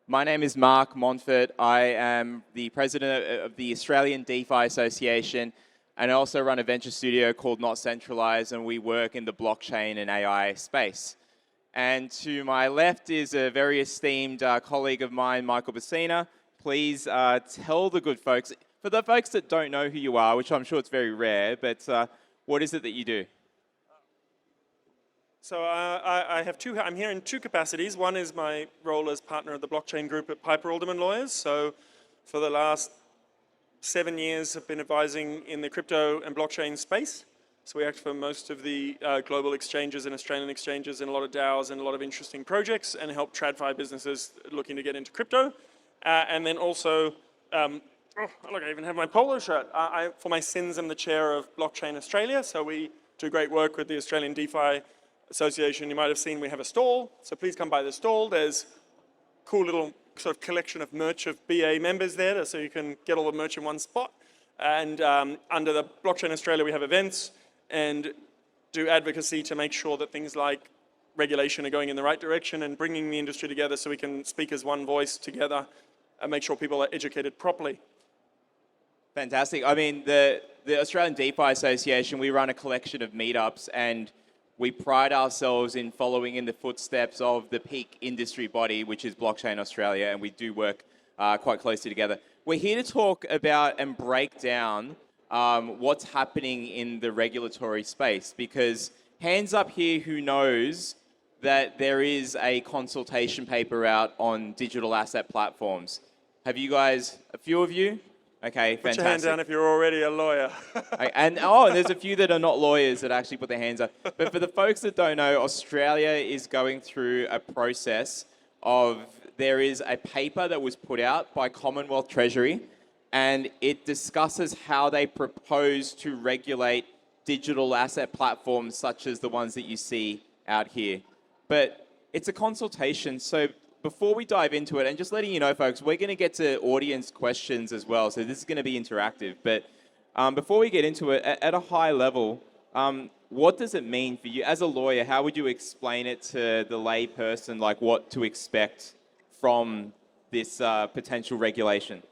My name is Mark Montford. I am the president of the Australian DeFi Association, and I also run a venture studio called Not Centralized, and we work in the blockchain and AI space. And to my left is a very esteemed colleague of mine, Michael Bacina. Please tell the good folks, for the folks that don't know who you are, which I'm sure it's very rare, but what is it that you do? So I'm here in two capacities. One is my role as partner of the blockchain group at Piper Alderman Lawyers. So for the last 7 years, I've been advising in the crypto and blockchain space. So we act for most of the global exchanges and Australian exchanges and a lot of DAOs and a lot of interesting projects and help TradFi businesses looking to get into crypto. And then also, look, I even have my polo shirt. For my sins, I'm the chair of Blockchain Australia. So we do great work with the Australian DeFi Association. You might have seen we have a stall, so please come by the stall. There's a cool little sort of collection of merch of BA members there, so you can get all the merch in one spot. And under the Blockchain Australia, we have events and do advocacy to make sure that things like regulation are going in the right direction and bringing the industry together so we can speak as one voice together and make sure people are educated properly. Fantastic. I mean, the Australian DeFi Association, we run a collection of meetups, and we pride ourselves in following in the footsteps of the peak industry body, which is Blockchain Australia, and we do work quite closely together. We're here to talk about and break down what's happening in the regulatory space, because hands up here who knows that there is a consultation paper out on digital asset platforms. Have you guys, a few of you? Okay, fantastic. Put your hand down if you're already a lawyer. And there's a few that are not lawyers that actually put their hands up. But for the folks that don't know, Australia is going through a process of, there is a paper that was put out by Commonwealth Treasury, and it discusses how they propose to regulate digital asset platforms such as the ones that you see out here. But it's a consultation, so before we dive into it, and just letting you know, folks, we're going to get to audience questions as well, so this is going to be interactive. But before we get into it, at a high level, what does it mean for you? As a lawyer, how would you explain it to the lay person, like what to expect from this potential regulation?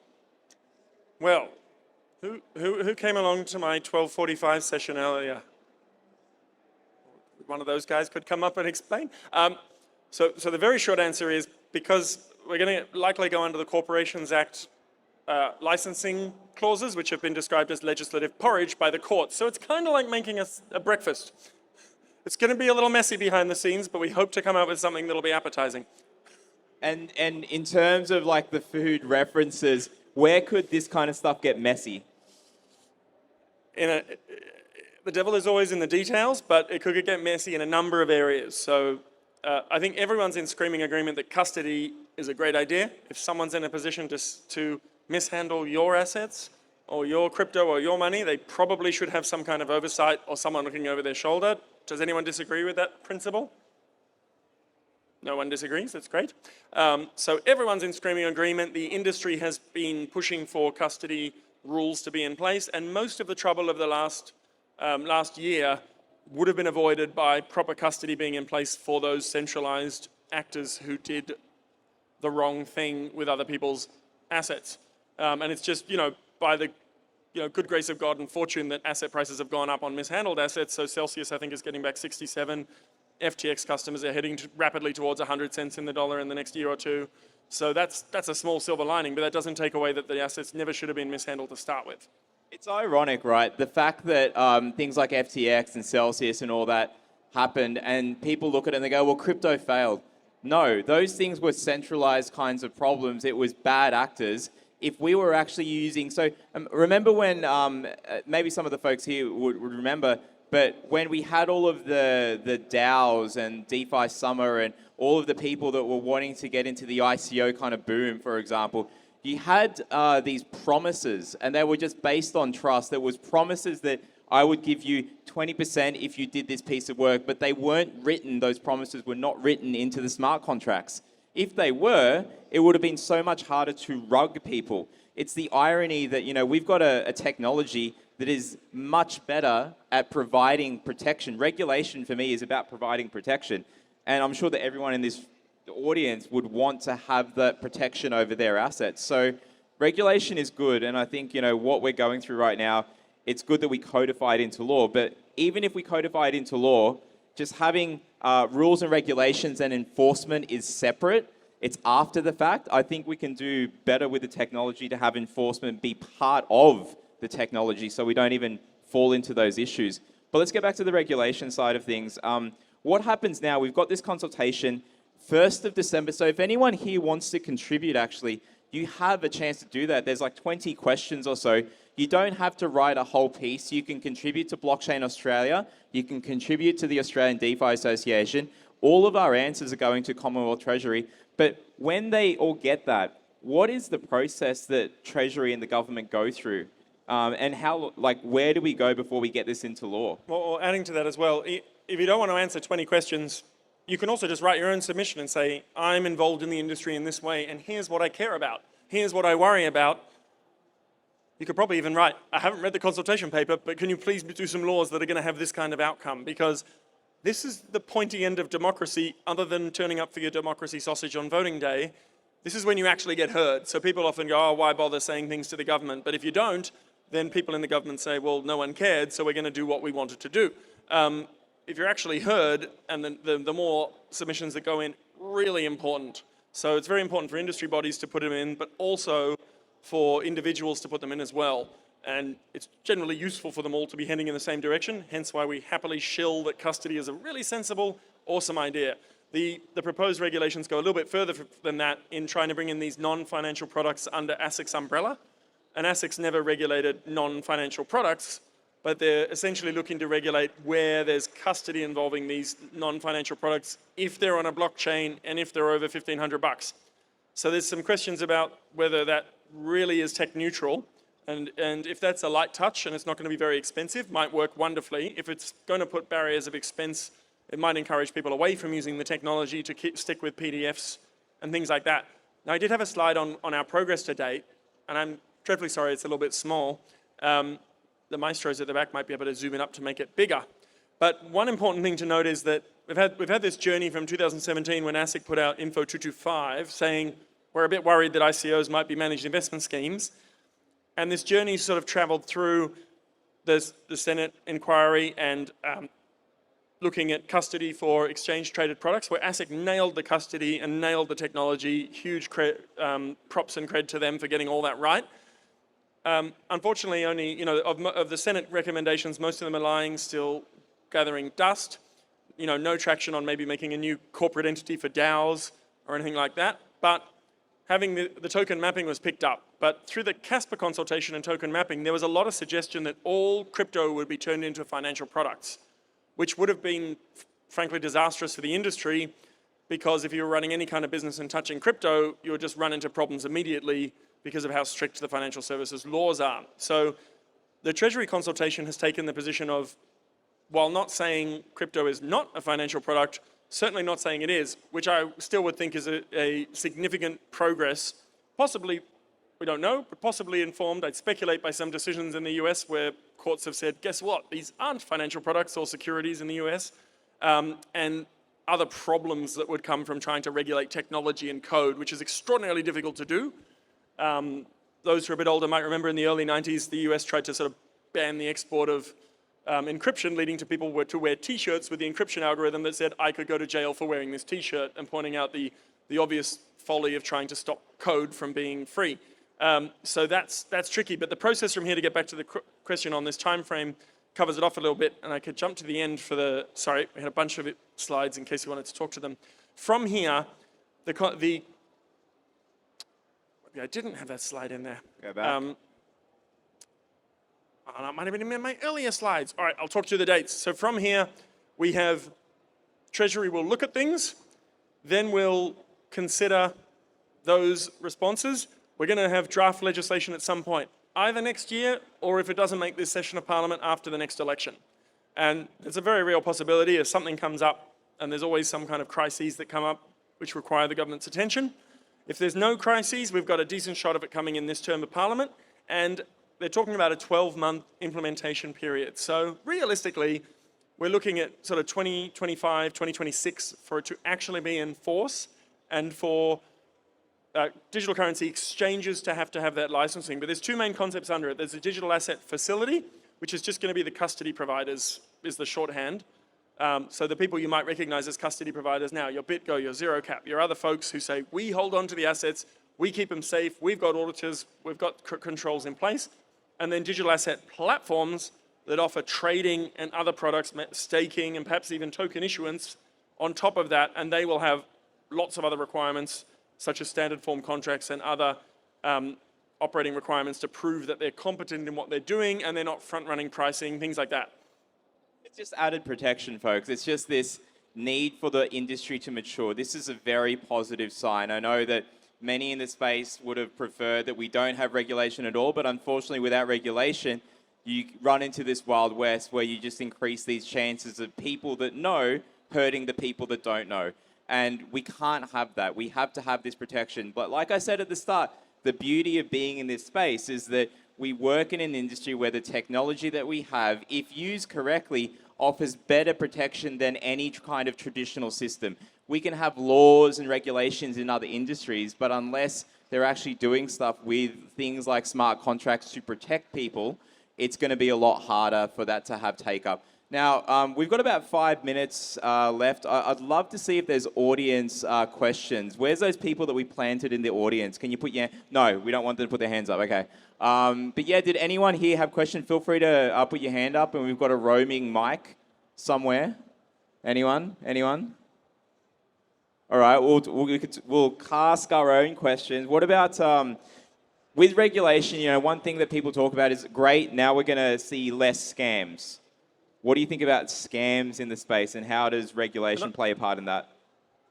Well, who came along to my 12:45 session earlier? One of those guys could come up and explain. So the very short answer is, because we're going to likely go under the Corporations Act licensing clauses, which have been described as legislative porridge by the courts. So it's kind of like making a breakfast. It's going to be a little messy behind the scenes, but we hope to come out with something that'll be appetizing. And in terms of like the food references, where could this kind of stuff get messy? The devil is always in the details, but it could get messy in a number of areas. So I think everyone's in screaming agreement that custody is a great idea. If someone's in a position to mishandle your assets or your crypto or your money, they probably should have some kind of oversight or someone looking over their shoulder. Does anyone disagree with that principle? No one disagrees, that's great. So everyone's in screaming agreement. The industry has been pushing for custody rules to be in place, and most of the trouble of the last year would have been avoided by proper custody being in place for those centralized actors who did the wrong thing with other people's assets. And it's just, by the good grace of God and fortune that asset prices have gone up on mishandled assets. So Celsius, I think, is getting back 67. FTX customers are heading rapidly towards 100 cents in the dollar in the next year or two. So that's a small silver lining, but that doesn't take away that the assets never should have been mishandled to start with. It's ironic, right? The fact that things like FTX and Celsius and all that happened, and people look at it and they go, well, crypto failed. No, those things were centralized kinds of problems. It was bad actors. If we were actually using... So remember when, maybe some of the folks here would remember, but when we had all of the DAOs and DeFi Summer and all of the people that were wanting to get into the ICO kind of boom, for example, you had these promises, and they were just based on trust. There was promises that I would give you 20% if you did this piece of work, but they weren't written, those promises were not written into the smart contracts. If they were, it would have been so much harder to rug people. It's the irony that, we've got a technology that is much better at providing protection. Regulation, for me, is about providing protection. And I'm sure that everyone in this audience would want to have that protection over their assets. So regulation is good, and I think what we're going through right now, it's good that we codify it into law. But even if we codify it into law, just having rules and regulations and enforcement is separate. It's after the fact. I think we can do better with the technology to have enforcement be part of the technology, so we don't even fall into those issues. But let's get back to the regulation side of things. What happens now? We've got this consultation, 1st of December. So if anyone here wants to contribute, actually, you have a chance to do that. There's like 20 questions or so. You don't have to write a whole piece. You can contribute to Blockchain Australia. You can contribute to the Australian DeFi Association. All of our answers are going to Commonwealth Treasury. But when they all get that, what is the process that Treasury and the government go through? And how, where do we go before we get this into law? Well, adding to that as well, if you don't want to answer 20 questions, you can also just write your own submission and say, I'm involved in the industry in this way, and here's what I care about. Here's what I worry about. You could probably even write, I haven't read the consultation paper, but can you please do some laws that are going to have this kind of outcome? Because this is the pointy end of democracy, other than turning up for your democracy sausage on voting day. This is when you actually get heard. So people often go, oh, why bother saying things to the government? But if you don't, then people in the government say, well, no one cared, so we're going to do what we wanted to do. If you're actually heard, and the more submissions that go in, really important. So it's very important for industry bodies to put them in, but also for individuals to put them in as well. And it's generally useful for them all to be heading in the same direction, hence why we happily shill that custody is a really sensible, awesome idea. The proposed regulations go a little bit further than that in trying to bring in these non-financial products under ASIC's umbrella. And ASIC's never regulated non-financial products, but they're essentially looking to regulate where there's custody involving these non-financial products if they're on a blockchain and if they're over $1,500. So there's some questions about whether that really is tech neutral, and if that's a light touch and it's not going to be very expensive, might work wonderfully. If it's going to put barriers of expense, it might encourage people away from using the technology to stick with PDFs and things like that. Now, I did have a slide on our progress to date, and I'm dreadfully sorry it's a little bit small. The maestros at the back might be able to zoom it up to make it bigger. But one important thing to note is that we've had this journey from 2017 when ASIC put out Info 225 saying we're a bit worried that ICOs might be managed investment schemes. And this journey sort of traveled through the Senate inquiry and looking at custody for exchange-traded products, where ASIC nailed the custody and nailed the technology. Huge props and cred to them for getting all that right. Unfortunately, only, of the Senate recommendations, most of them are lying, still gathering dust. No traction on maybe making a new corporate entity for DAOs or anything like that. But having the token mapping was picked up. But through the Casper consultation and token mapping, there was a lot of suggestion that all crypto would be turned into financial products, which would have been, frankly, disastrous for the industry, because if you were running any kind of business and touching crypto, you would just run into problems immediately because of how strict the financial services laws are. So the Treasury consultation has taken the position of, while not saying crypto is not a financial product, certainly not saying it is, which I still would think is a significant progress, possibly, we don't know, but possibly informed, I'd speculate, by some decisions in the US where courts have said, guess what, these aren't financial products or securities in the US, and other problems that would come from trying to regulate technology and code, which is extraordinarily difficult to do. Those who are a bit older might remember in the early 90s, the US tried to sort of ban the export of encryption, leading to people to wear t-shirts with the encryption algorithm that said, I could go to jail for wearing this t-shirt, and pointing out the obvious folly of trying to stop code from being free. So that's tricky, but the process from here, to get back to the question on this time frame, covers it off a little bit, and I could jump to the end for the, sorry, we had a bunch of slides in case you wanted to talk to them. From here, I didn't have that slide in there. Go back. That might have been in my earlier slides. All right, I'll talk to the dates. So from here, we have Treasury will look at things, then we'll consider those responses. We're going to have draft legislation at some point, either next year, or if it doesn't make this session of Parliament, after the next election. And it's a very real possibility if something comes up, and there's always some kind of crises that come up which require the government's attention. If there's no crises, we've got a decent shot of it coming in this term of Parliament, and they're talking about a 12-month implementation period. So realistically, we're looking at sort of 2025, 2026 for it to actually be in force. and for digital currency exchanges to have that licensing. But there's two main concepts under it. There's a digital asset facility, which is just going to be the custody providers, is the shorthand. So the people you might recognize as custody providers now, your BitGo, your ZeroCap, your other folks who say, we hold on to the assets, we keep them safe, we've got auditors, we've got controls in place. And then digital asset platforms that offer trading and other products, staking and perhaps even token issuance on top of that, and they will have lots of other requirements, such as standard form contracts and other operating requirements to prove that they're competent in what they're doing and they're not front-running pricing, things like that. It's just added protection, folks. It's just this need for the industry to mature. This is a very positive sign. I know that many in the space would have preferred that we don't have regulation at all, but unfortunately without regulation, you run into this Wild West where you just increase these chances of people that know hurting the people that don't know. And we can't have that. We have to have this protection. But like I said at the start, the beauty of being in this space is that we work in an industry where the technology that we have, if used correctly, offers better protection than any kind of traditional system. We can have laws and regulations in other industries, but unless they're actually doing stuff with things like smart contracts to protect people, it's going to be a lot harder for that to have take up. Now, we've got about 5 minutes left. I'd love to see if there's audience questions. Where's those people that we planted in the audience? Can you put your... No, we don't want them to put their hands up. Okay. But yeah, did anyone here have a question? Feel free to put your hand up, and we've got a roaming mic somewhere. Anyone? Anyone? All right, we'll cast our own questions. What about... with regulation, you know, one thing that people talk about is, great, now we're going to see less scams. What do you think about scams in the space, and how does regulation play a part in that?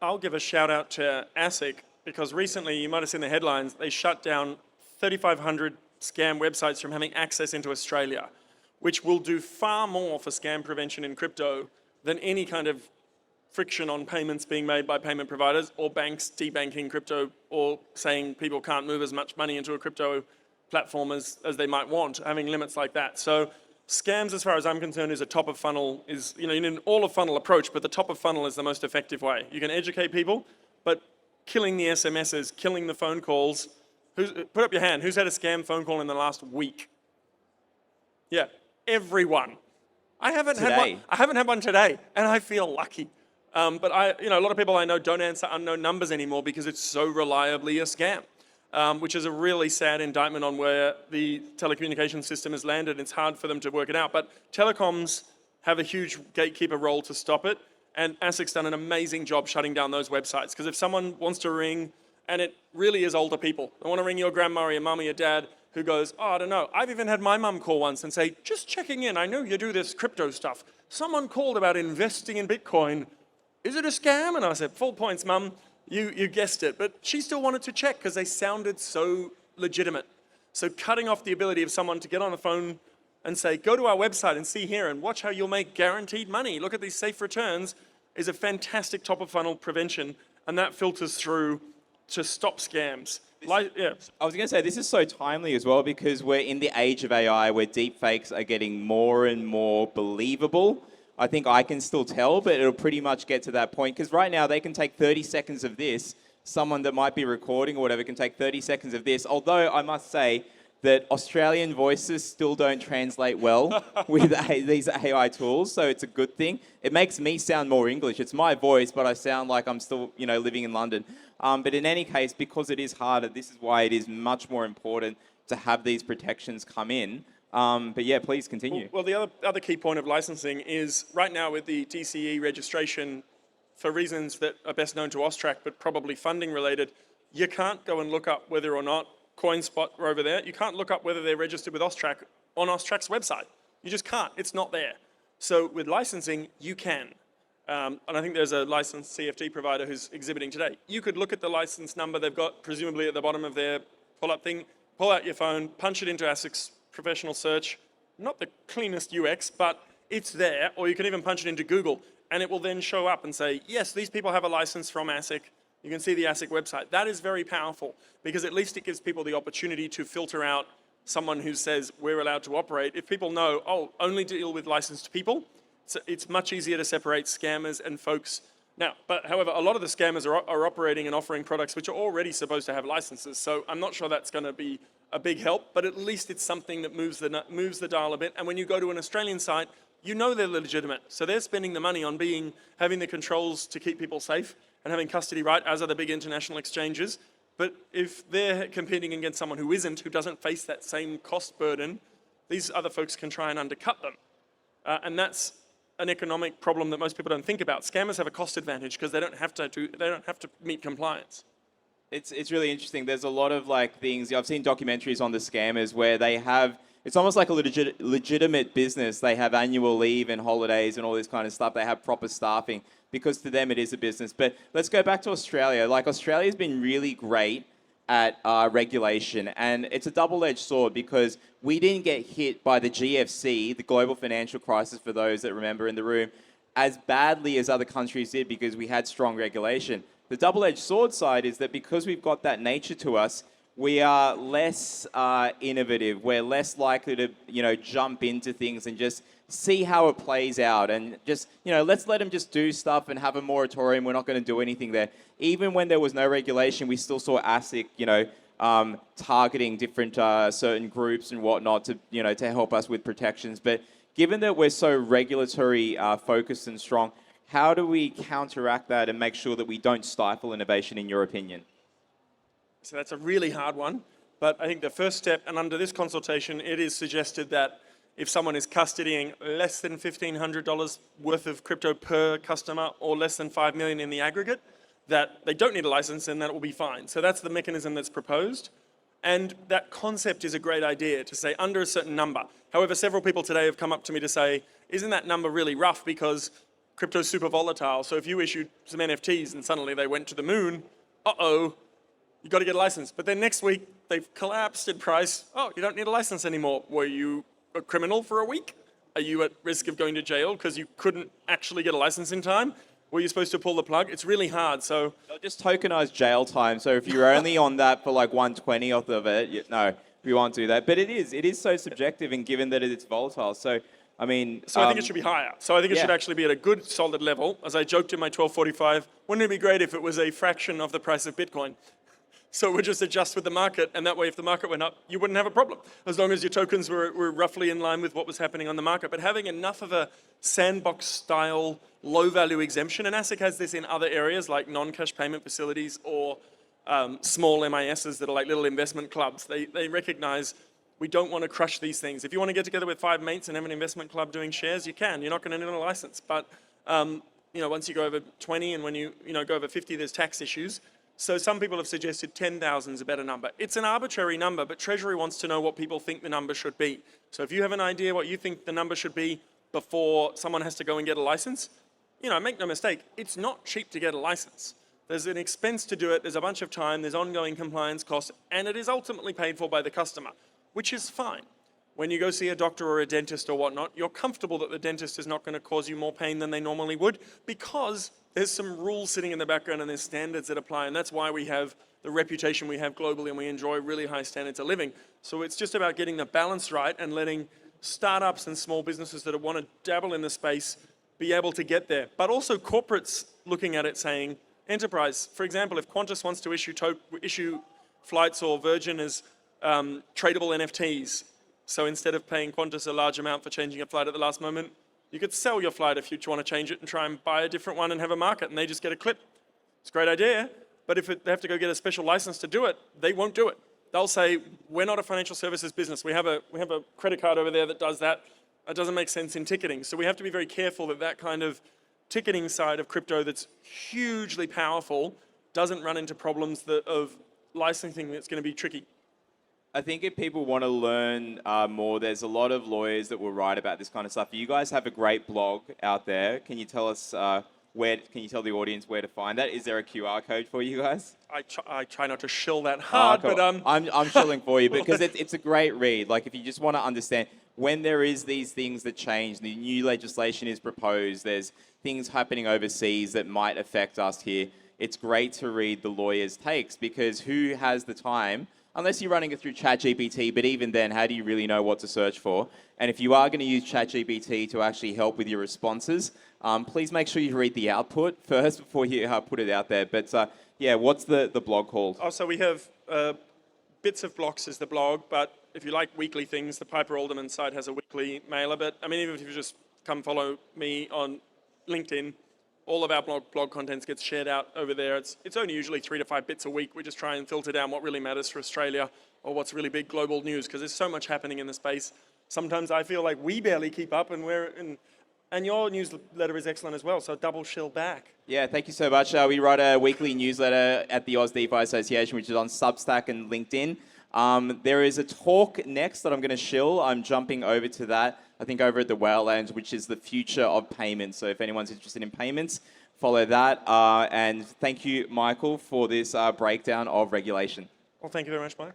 I'll give a shout out to ASIC, because recently, you might have seen the headlines, they shut down 3,500 scam websites from having access into Australia, which will do far more for scam prevention in crypto than any kind of friction on payments being made by payment providers or banks debanking crypto or saying people can't move as much money into a crypto platform as they might want, having limits like that. So scams, as far as I'm concerned, is a top of funnel, is, you know, in an all of funnel approach, but the top of funnel is the most effective way. You can educate people, but killing the SMSs, killing the phone calls. Put up your hand. Who's had a scam phone call in the last week? Yeah, everyone. I haven't had one today, and I feel lucky. But a lot of people I know don't answer unknown numbers anymore because it's so reliably a scam. Which is a really sad indictment on where the telecommunications system has landed. It's hard for them to work it out. But telecoms have a huge gatekeeper role to stop it. And ASIC's done an amazing job shutting down those websites. Because if someone wants to ring, and it really is older people, they want to ring your grandma or your mum or your dad, who goes, oh, I don't know. I've even had my mum call once and say, just checking in, I know you do this crypto stuff. Someone called about investing in Bitcoin. Is it a scam? And I said, full points, mum. You guessed it, but she still wanted to check because they sounded so legitimate. So cutting off the ability of someone to get on the phone and say, go to our website and see here and watch how you'll make guaranteed money. Look at these safe returns is a fantastic top of funnel prevention, and that filters through to stop scams. I was going to say, this is so timely as well because we're in the age of AI where deepfakes are getting more and more believable. I think I can still tell, but it'll pretty much get to that point. Because right now, they can take 30 seconds of this. Someone that might be recording or whatever can take 30 seconds of this. Although I must say that Australian voices still don't translate well with these AI tools. So it's a good thing. It makes me sound more English. It's my voice, but I sound like I'm still, living in London. But in any case, because it is harder, this is why it is much more important to have these protections come in. But yeah, please continue. Well, the other key point of licensing is right now with the DCE registration, for reasons that are best known to Austrac, but probably funding related, you can't go and look up whether or not CoinSpot are over there. You can't look up whether they're registered with Austrac on Austrac's website. You just can't. It's not there. So with licensing, you can. And I think there's a licensed CFD provider who's exhibiting today. You could look at the license number they've got, presumably at the bottom of their pull-up thing, pull out your phone, punch it into ASIC's professional search. Not the cleanest UX, but it's there. Or you can even punch it into Google, and it will then show up and say, yes, these people have a license from ASIC. You can see the ASIC website. That is very powerful, because at least it gives people the opportunity to filter out someone who says we're allowed to operate. If people know, only deal with licensed people, it's much easier to separate scammers and folks Now, but however, a lot of the scammers are operating and offering products which are already supposed to have licenses. So I'm not sure that's going to be a big help, but at least it's something that moves the dial a bit. And when you go to an Australian site, you know they're legitimate. So they're spending the money on having the controls to keep people safe and having custody right, as are the big international exchanges. But if they're competing against someone who isn't, who doesn't face that same cost burden, these other folks can try and undercut them. And that's an economic problem that most people don't think about. Scammers have a cost advantage because they don't have to meet compliance. It's really interesting. There's a lot of like things. I've seen documentaries on the scammers where they have. It's almost like a legitimate business. They have annual leave and holidays and all this kind of stuff. They have proper staffing because to them it is a business. But let's go back to Australia. Like Australia's been really great at regulation, and it's a double-edged sword because we didn't get hit by the GFC, the global financial crisis, for those that remember in the room, as badly as other countries did because we had strong regulation. The double-edged sword side is that because we've got that nature to us, we are less innovative. We're less likely to, jump into things and just see how it plays out and just, let's let them just do stuff and have a moratorium. We're not going to do anything there. Even when there was no regulation, we still saw ASIC, targeting different certain groups and whatnot to help us with protections. But given that we're so regulatory focused and strong, how do we counteract that and make sure that we don't stifle innovation, in your opinion? So that's a really hard one. But I think the first step, and under this consultation, it is suggested that if someone is custodying less than $1,500 worth of crypto per customer or less than 5 million in the aggregate, that they don't need a license and that it will be fine. So that's the mechanism that's proposed. And that concept is a great idea to say under a certain number. However, several people today have come up to me to say, isn't that number really rough because crypto's super volatile? So if you issued some NFTs and suddenly they went to the moon, you got to get a license. But then next week, they've collapsed in price. Oh, you don't need a license anymore. Were you a criminal for a week? Are you at risk of going to jail because you couldn't actually get a license in time? Were you supposed to pull the plug? It's really hard. So they'll just tokenize jail time. So if you're only on that for like 1/20th of it, no, we won't do that. But it is so subjective, and given that it's volatile. So I mean, I think it should be higher. So I think it should actually be at a good, solid level. As I joked in my 1245, wouldn't it be great if it was a fraction of the price of Bitcoin? So it would just adjust with the market, and that way if the market went up, you wouldn't have a problem, as long as your tokens were roughly in line with what was happening on the market. But having enough of a sandbox-style, low-value exemption, and ASIC has this in other areas like non-cash payment facilities or small MISs that are like little investment clubs. They recognize we don't want to crush these things. If you want to get together with 5 mates and have an investment club doing shares, you can. You're not going to need a license. But once you go over 20 and when you go over 50, there's tax issues. So some people have suggested 10,000 is a better number. It's an arbitrary number, but Treasury wants to know what people think the number should be. So if you have an idea what you think the number should be before someone has to go and get a license, make no mistake, it's not cheap to get a license. There's an expense to do it, there's a bunch of time, there's ongoing compliance costs, and it is ultimately paid for by the customer, which is fine. When you go see a doctor or a dentist or whatnot, you're comfortable that the dentist is not going to cause you more pain than they normally would because there's some rules sitting in the background and there's standards that apply, and that's why we have the reputation we have globally and we enjoy really high standards of living. So it's just about getting the balance right and letting startups and small businesses that want to dabble in the space be able to get there. But also corporates looking at it saying, enterprise, for example, if Qantas wants to issue flights or Virgin as tradable NFTs, so instead of paying Qantas a large amount for changing a flight at the last moment, you could sell your flight if you want to change it and try and buy a different one and have a market, and they just get a clip. It's a great idea, but if they have to go get a special license to do it, they won't do it. They'll say, we're not a financial services business. We have a credit card over there that does that. That doesn't make sense in ticketing. So we have to be very careful that kind of ticketing side of crypto that's hugely powerful doesn't run into problems of licensing that's going to be tricky. I think if people want to learn more, there's a lot of lawyers that will write about this kind of stuff. You guys have a great blog out there. Can you tell us can you tell the audience where to find that? Is there a QR code for you guys? I try not to shill that hard, cool. but I'm shilling for you because it's a great read. Like if you just want to understand when there is these things that change, the new legislation is proposed, there's things happening overseas that might affect us here. it's great to read the lawyers' takes, because who has the time, unless you're running it through ChatGPT, but even then, how do you really know what to search for? And if you are going to use ChatGPT to actually help with your responses, please make sure you read the output first before you put it out there. But yeah, what's the blog called? Oh, so we have Bits of Blocks is the blog, but if you like weekly things, the Piper Alderman site has a weekly mailer. But I mean, even if you just come follow me on LinkedIn, all of our blog contents gets shared out over there. It's only usually 3 to 5 bits a week. We just try and filter down what really matters for Australia or what's really big global news, because there's so much happening in the space. Sometimes I feel like we barely keep up, and your newsletter is excellent as well, so double shill back. Yeah, thank you so much. We write a weekly newsletter at the Aus DeFi Association, which is on Substack and LinkedIn. There is a talk next that I'm going to shill. I'm jumping over to that, I think over at the Whaleland, which is the future of payments. So if anyone's interested in payments, follow that. And thank you, Michael, for this breakdown of regulation. Well, thank you very much, Mike.